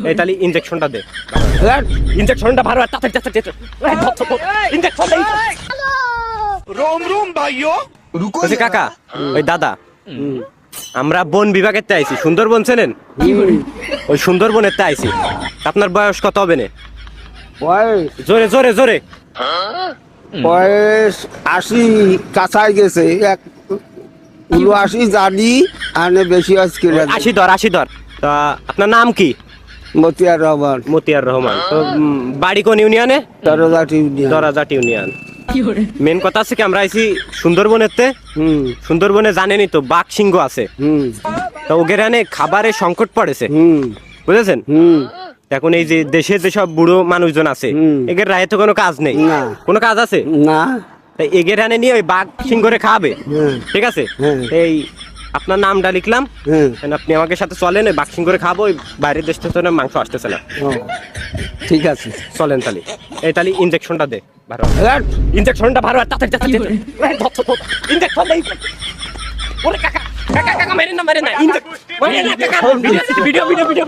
এই তাহলে ইনজেকশনটা দে। ইনজেকশনটা ভালো তাড়াতাড়ি ইনজেকশন দে। रोम रोम भाइयों रुको বলছি কাকা, ওই দাদা, আমরা বন বিভাগের তে আইছি, সুন্দরবন চেনেন? ওই সুন্দরবনের তে আইছি। আপনার বয়স কত হবে না? বয়স জোরে জোরে জোরে। বয়স 80 কাছাই গেছে, 79 জানি আনে বেশি আজকে 80 ধর। তা আপনার নাম কি? মতিয়ার রহমান, মতিয়ার রহমান। তো বাড়ি কোন ইউনিয়নে? দরজাটি দরাজাট ইউনিয়ন। মেন কথা আছে কি, আমরা আইছি সুন্দরবনের তে। সুন্দরবনে জানেনই তো বাঘ সিংহ আছে। তো ওগেরানে খাবারের সংকট পড়েছে, বুঝেছেন? এখন এই যে দেশে যেসব বুড়ো মানুষজন আছে, এদের রায়ে তো কোনো কাজ নেই। না। কোনো কাজ আছে না, তাই এগের হানে নিয়ে ওই বাঘ সিংহরে খাওয়াবে। ঠিক আছে, এই আপনার নামটা লিখলাম, আপনি আমাকে সাথে চলেন, ওই বাঘ সিংহরে খাবো। ওই বাইরের দেশ থেকে তো মাংস আসতেছে না। ঠিক আছে, চলেন তাহলে। এই তাহলে ইনজেকশনটা দে ভালো। ইনজেকশনটা ভালো তাড়াতাড়ি ইনজেকশন দেই। ওরে কাকা কাকা কাকা মেরেন না, ইনজেকশন ভিডিও ভিডিও ভিডিও